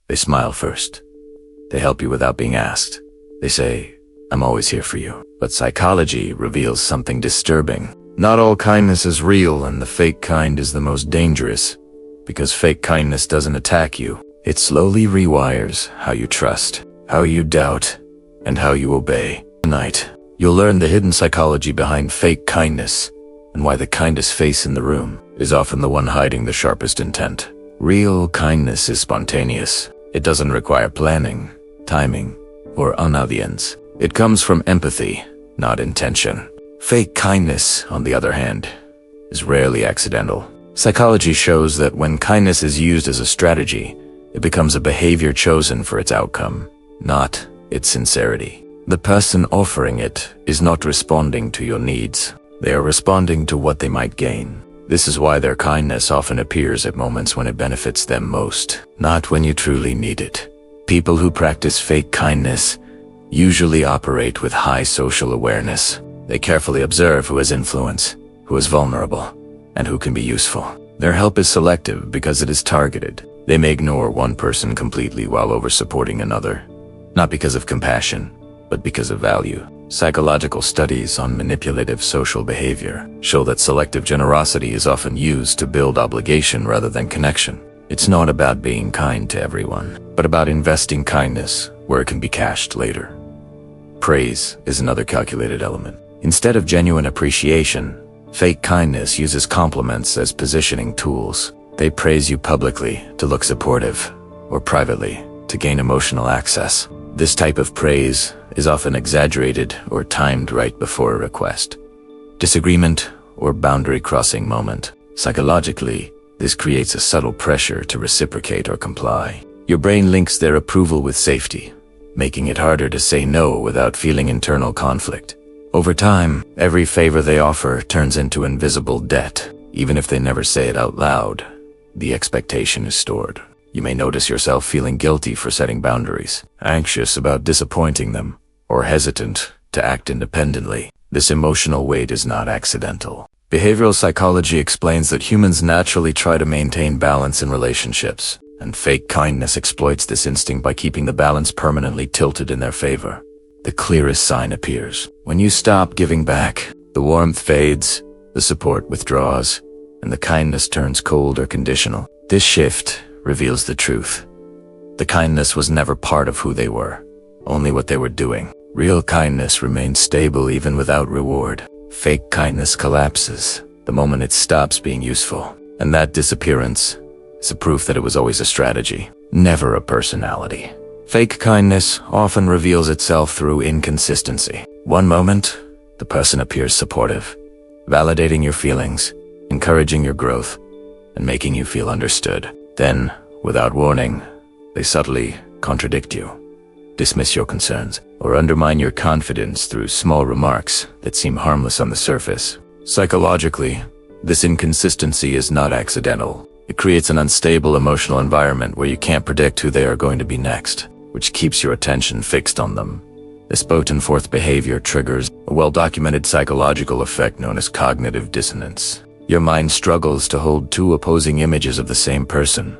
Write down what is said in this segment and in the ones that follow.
They smile first. They help you without being asked. They say, "I'm always here for you." But psychology reveals something disturbing. Not all kindness is real, and the fake kind is the most dangerous. Because fake kindness doesn't attack you. It slowly rewires how you trust, how you doubt, and how you obey. Tonight, you'll learn the hidden psychology behind fake kindness, and why the kindest face in the room is often the one hiding the sharpest intent. Real kindness is spontaneous. It doesn't require planning, timing, or audience. It comes from empathy, not intention. Fake kindness, on the other hand, is rarely accidental. Psychology shows that when kindness is used as a strategy, it becomes a behavior chosen for its outcome, not its sincerity. The person offering it is not responding to your needs. They are responding to what they might gain. This is why their kindness often appears at moments when it benefits them most, not when you truly need it. People who practice fake kindness usually operate with high social awareness. They carefully observe who has influence, who is vulnerable, and who can be useful. Their help is selective because it is targeted. They may ignore one person completely while over-supporting another, not because of compassion, but because of value. Psychological studies on manipulative social behavior show that selective generosity is often used to build obligation rather than connection. It's not about being kind to everyone, but about investing kindness where it can be cashed later. Praise is another calculated element. Instead of genuine appreciation, fake kindness uses compliments as positioning tools. They praise you publicly to look supportive, or privately to gain emotional access. This type of praise is often exaggerated or timed right before a request, disagreement, or boundary-crossing moment. Psychologically, this creates a subtle pressure to reciprocate or comply. Your brain links their approval with safety, making it harder to say no without feeling internal conflict. Over time, every favor they offer turns into invisible debt. Even if they never say it out loud, the expectation is stored. You may notice yourself feeling guilty for setting boundaries, anxious about disappointing them, or hesitant to act independently. This emotional weight is not accidental. Behavioral psychology explains that humans naturally try to maintain balance in relationships, and fake kindness exploits this instinct by keeping the balance permanently tilted in their favor. The clearest sign appears. When you stop giving back, the warmth fades, the support withdraws, and the kindness turns cold or conditional. This shift reveals the truth. The kindness was never part of who they were, only what they were doing. Real kindness remains stable even without reward. Fake kindness collapses the moment it stops being useful, and that disappearance is a proof that it was always a strategy, never a personality. Fake kindness often reveals itself through inconsistency. One moment, the person appears supportive, validating your feelings, encouraging your growth, and making you feel understood. Then, without warning, they subtly contradict you, dismiss your concerns, or undermine your confidence through small remarks that seem harmless on the surface. Psychologically, this inconsistency is not accidental. It creates an unstable emotional environment where you can't predict who they are going to be next, which keeps your attention fixed on them. This back-and-forth behavior triggers a well-documented psychological effect known as cognitive dissonance. Your mind struggles to hold two opposing images of the same person,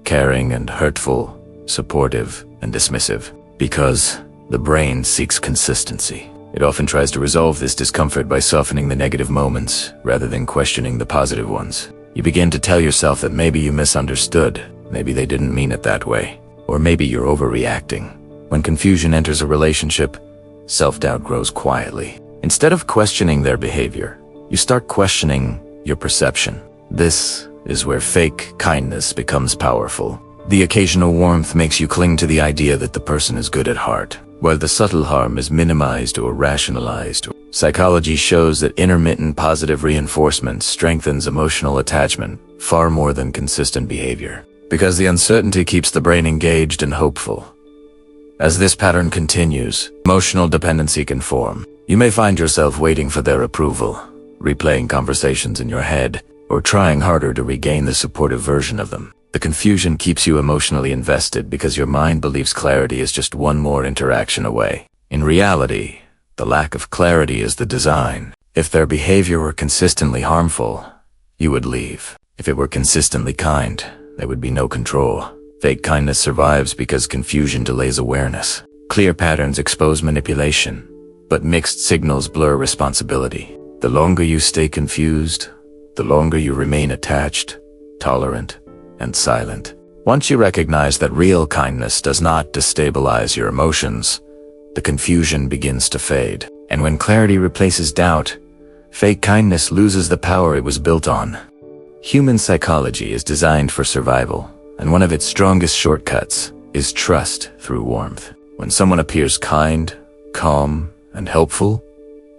caring and hurtful, supportive and dismissive, because the brain seeks consistency. It often tries to resolve this discomfort by softening the negative moments rather than questioning the positive ones. You begin to tell yourself that maybe you misunderstood, maybe they didn't mean it that way, or maybe you're overreacting. When confusion enters a relationship, self-doubt grows quietly. Instead of questioning their behavior, you start questioning your perception. This is where fake kindness becomes powerful. The occasional warmth makes you cling to the idea that the person is good at heart, while the subtle harm is minimized or rationalized. Psychology shows that intermittent positive reinforcement strengthens emotional attachment far more than consistent behavior, because the uncertainty keeps the brain engaged and hopeful. As this pattern continues, emotional dependency can form. You may find yourself waiting for their approval, replaying conversations in your head, or trying harder to regain the supportive version of them. The confusion keeps you emotionally invested because your mind believes clarity is just one more interaction away. In reality, the lack of clarity is the design. If their behavior were consistently harmful, you would leave. If it were consistently kind, there would be no control. Fake kindness survives because confusion delays awareness. Clear patterns expose manipulation, but mixed signals blur responsibility. The longer you stay confused, the longer you remain attached, tolerant, and silent. Once you recognize that real kindness does not destabilize your emotions, the confusion begins to fade. And when clarity replaces doubt, fake kindness loses the power it was built on. Human psychology is designed for survival, and one of its strongest shortcuts is trust through warmth. When someone appears kind, calm, and helpful,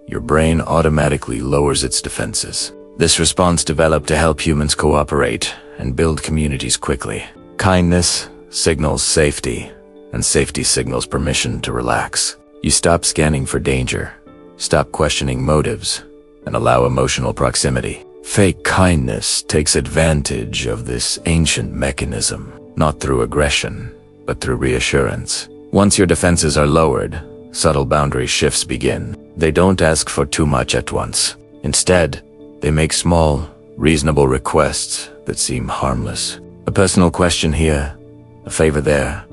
your brain automatically lowers its defenses. This response developed to help humans cooperate and build communities quickly. Kindness signals safety, and safety signals permission to relax. You stop scanning for danger, stop questioning motives, and allow emotional proximity. Fake kindness takes advantage of this ancient mechanism, not through aggression, but through reassurance. Once your defenses are lowered, subtle boundary shifts begin. They don't ask for too much at once. Instead, they make small, reasonable requests that seem harmless. A personal question here, a favor there.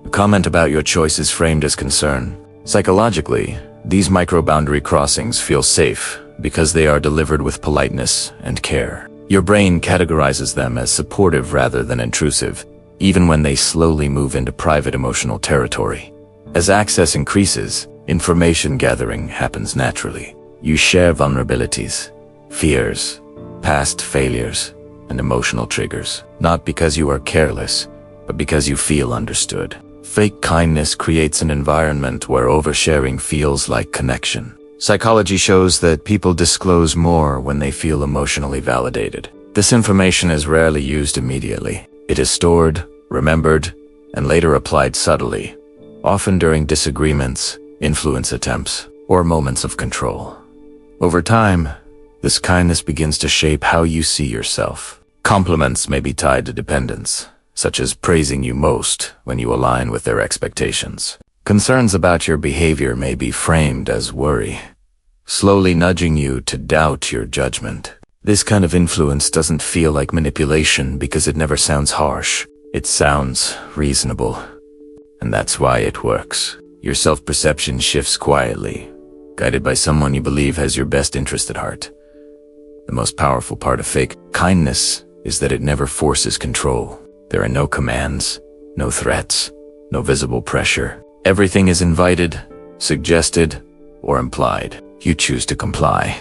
A comment about your choices framed as concern. Psychologically, these micro-boundary crossings feel safe because they are delivered with politeness and care. Your brain categorizes them as supportive rather than intrusive, even when they slowly move into private emotional territory. As access increases, information gathering happens naturally. You share vulnerabilities, fears, past failures, and emotional triggers, not because you are careless, but because you feel understood. Fake kindness creates an environment where oversharing feels like connection. Psychology shows that people disclose more when they feel emotionally validated. This information is rarely used immediately. It is stored, remembered, and later applied subtly, often during disagreements, influence attempts, or moments of control. Over time, this kindness begins to shape how you see yourself. Compliments may be tied to dependence, such as praising you most when you align with their expectations. Concerns about your behavior may be framed as worry, slowly nudging you to doubt your judgment. This kind of influence doesn't feel like manipulation because it never sounds harsh. It sounds reasonable, and that's why it works. Your self-perception shifts quietly, guided by someone you believe has your best interest at heart. The most powerful part of fake kindness is that it never forces control. There are no commands, no threats, no visible pressure. Everything is invited, suggested, or implied. You choose to comply,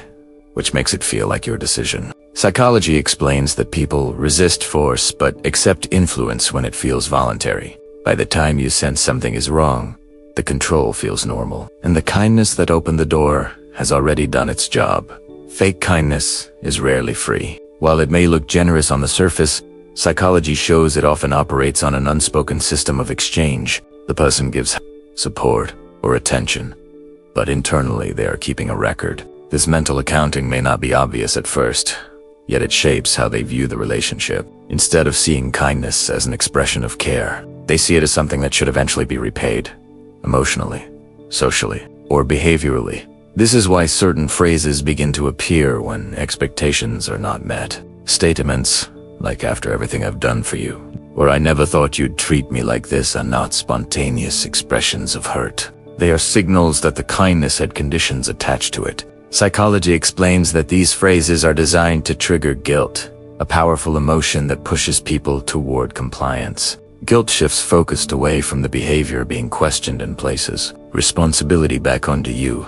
which makes it feel like your decision. Psychology explains that people resist force but accept influence when it feels voluntary. By the time you sense something is wrong, the control feels normal, and the kindness that opened the door has already done its job. Fake kindness is rarely free. While it may look generous on the surface, psychology shows it often operates on an unspoken system of exchange. The person gives support or attention, but internally they are keeping a record. This mental accounting may not be obvious at first, yet it shapes how they view the relationship. Instead of seeing kindness as an expression of care, they see it as something that should eventually be repaid, emotionally, socially, or behaviorally. This is why certain phrases begin to appear when expectations are not met. Statements like "after everything I've done for you," or "I never thought you'd treat me like this," are not spontaneous expressions of hurt. They are signals that the kindness had conditions attached to it. Psychology explains that these phrases are designed to trigger guilt, a powerful emotion that pushes people toward compliance. Guilt shifts focus away from the behavior being questioned and places responsibility back onto you.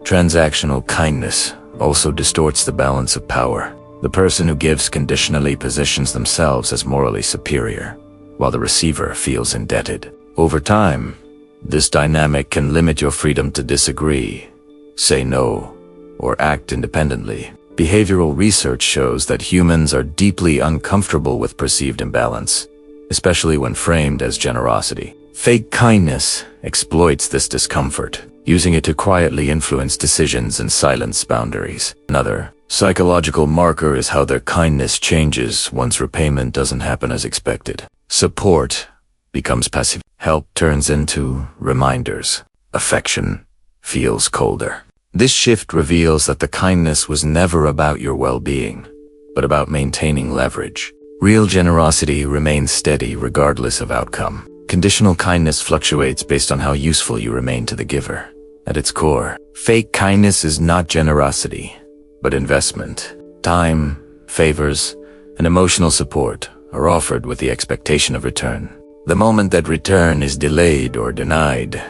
Transactional kindness also distorts the balance of power. The person who gives conditionally positions themselves as morally superior, while the receiver feels indebted. Over time, this dynamic can limit your freedom to disagree, say no, or act independently. Behavioral research shows that humans are deeply uncomfortable with perceived imbalance, especially when framed as generosity. Fake kindness exploits this discomfort, using it to quietly influence decisions and silence boundaries. Another psychological marker is how their kindness changes once repayment doesn't happen as expected. Support becomes passive. Help turns into reminders. Affection feels colder. This shift reveals that the kindness was never about your well-being, but about maintaining leverage. Real generosity remains steady regardless of outcome. Conditional kindness fluctuates based on how useful you remain to the giver. At its core, fake kindness is not generosity, but investment. Time, favors, and emotional support are offered with the expectation of return. The moment that return is delayed or denied,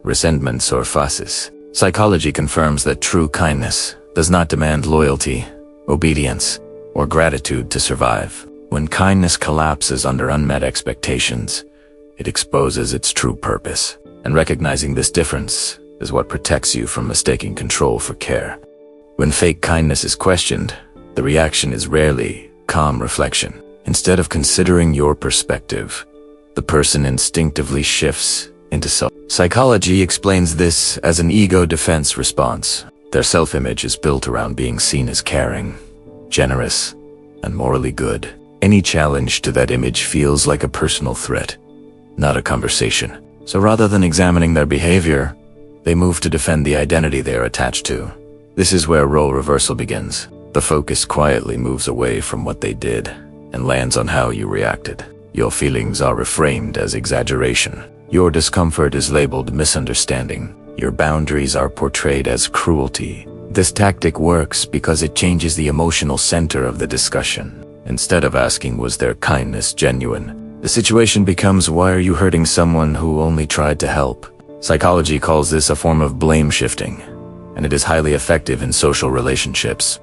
resentment surfaces. Psychology confirms that true kindness does not demand loyalty, obedience, or gratitude to survive. When kindness collapses under unmet expectations, it exposes its true purpose. And recognizing this difference is what protects you from mistaking control for care. When fake kindness is questioned, the reaction is rarely calm reflection. Instead of considering your perspective, the person instinctively shifts into self. Psychology explains this as an ego defense response. Their self-image is built around being seen as caring, generous, and morally good. Any challenge to that image feels like a personal threat, not a conversation. So rather than examining their behavior, they move to defend the identity they are attached to. This is where role reversal begins. The focus quietly moves away from what they did and lands on how you reacted. Your feelings are reframed as exaggeration. Your discomfort is labeled misunderstanding. Your boundaries are portrayed as cruelty. This tactic works because it changes the emotional center of the discussion. Instead of asking, was their kindness genuine, the situation becomes, why are you hurting someone who only tried to help? Psychology calls this a form of blame shifting, and it is highly effective in social relationships.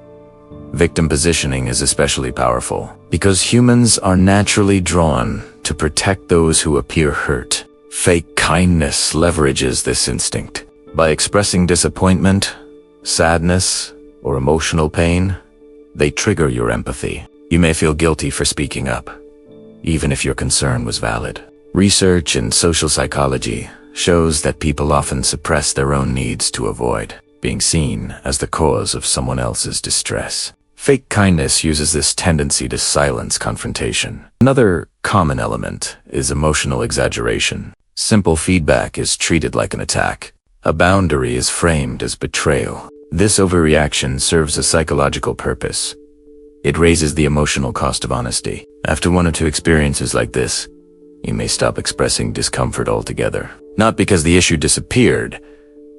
Victim positioning is especially powerful because humans are naturally drawn to protect those who appear hurt. Fake kindness leverages this instinct. By expressing disappointment, sadness, or emotional pain, they trigger your empathy. You may feel guilty for speaking up, even if your concern was valid. Research in social psychology shows that people often suppress their own needs to avoid being seen as the cause of someone else's distress. Fake kindness uses this tendency to silence confrontation. Another common element is emotional exaggeration. Simple feedback is treated like an attack. A boundary is framed as betrayal. This overreaction serves a psychological purpose. It raises the emotional cost of honesty. After one or two experiences like this, you may stop expressing discomfort altogether. Not because the issue disappeared,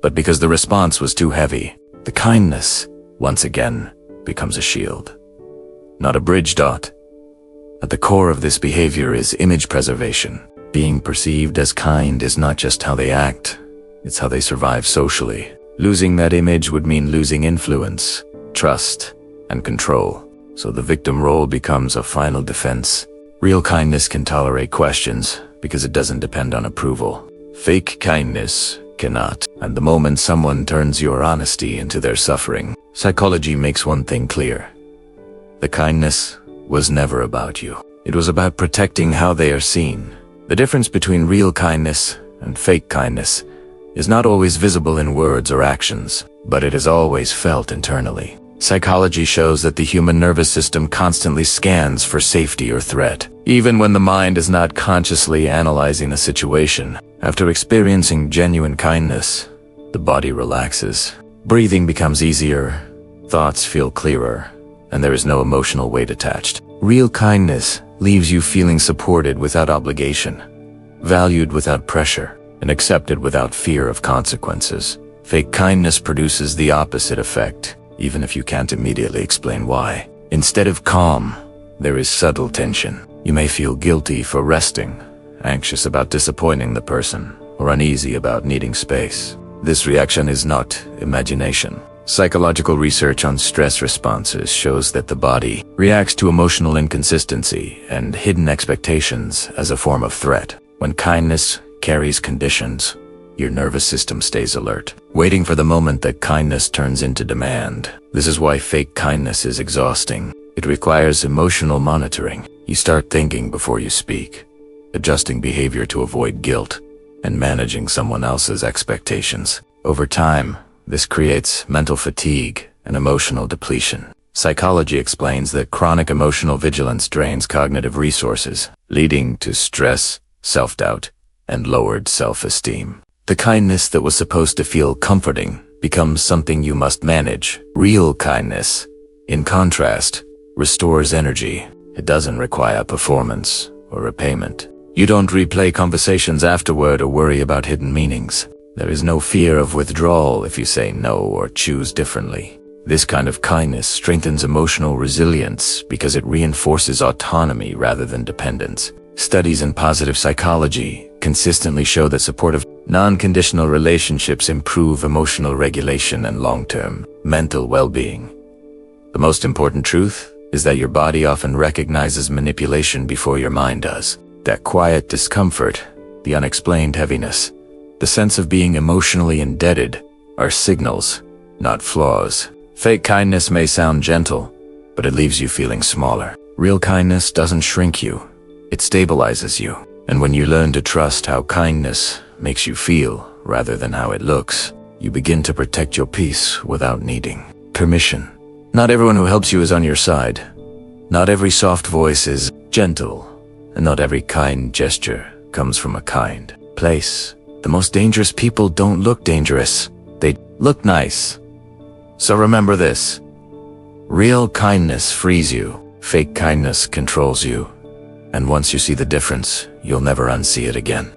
but because the response was too heavy. The kindness, once again, becomes a shield, not a bridge. At the core of this behavior is image preservation. Being perceived as kind is not just how they act, it's how they survive socially. Losing that image would mean losing influence, trust, and control. So the victim role becomes a final defense. Real kindness can tolerate questions because it doesn't depend on approval. Fake kindness cannot. And the moment someone turns your honesty into their suffering, psychology makes one thing clear. The kindness was never about you. It was about protecting how they are seen. The difference between real kindness and fake kindness is not always visible in words or actions, but it is always felt internally. Psychology shows that the human nervous system constantly scans for safety or threat, even when the mind is not consciously analyzing the situation. After experiencing genuine kindness, the body relaxes. Breathing becomes easier, thoughts feel clearer, and there is no emotional weight attached. Real kindness leaves you feeling supported without obligation, valued without pressure, and accepted without fear of consequences. Fake kindness produces the opposite effect, even if you can't immediately explain why. Instead of calm, there is subtle tension. You may feel guilty for resting, anxious about disappointing the person, or uneasy about needing space. This reaction is not imagination. Psychological research on stress responses shows that the body reacts to emotional inconsistency and hidden expectations as a form of threat. When kindness carries conditions, your nervous system stays alert, waiting for the moment that kindness turns into demand. This is why fake kindness is exhausting. It requires emotional monitoring. You start thinking before you speak, adjusting behavior to avoid guilt, and managing someone else's expectations. Over time, this creates mental fatigue and emotional depletion. Psychology explains that chronic emotional vigilance drains cognitive resources, leading to stress, self-doubt, and lowered self-esteem. The kindness that was supposed to feel comforting becomes something you must manage. Real kindness, in contrast, restores energy. It doesn't require performance or repayment. You don't replay conversations afterward or worry about hidden meanings. There is no fear of withdrawal if you say no or choose differently. This kind of kindness strengthens emotional resilience because it reinforces autonomy rather than dependence. Studies in positive psychology consistently show that supportive, non-conditional relationships improve emotional regulation and long-term mental well-being. The most important truth is that your body often recognizes manipulation before your mind does. That quiet discomfort, the unexplained heaviness, the sense of being emotionally indebted are signals, not flaws. Fake kindness may sound gentle, but it leaves you feeling smaller. Real kindness doesn't shrink you, it stabilizes you. And when you learn to trust how kindness makes you feel rather than how it looks, you begin to protect your peace without needing permission. Not everyone who helps you is on your side. Not every soft voice is gentle, and not every kind gesture comes from a kind place. The most dangerous people don't look dangerous, they look nice. So remember this: real kindness frees you, fake kindness controls you. And once you see the difference, you'll never unsee it again.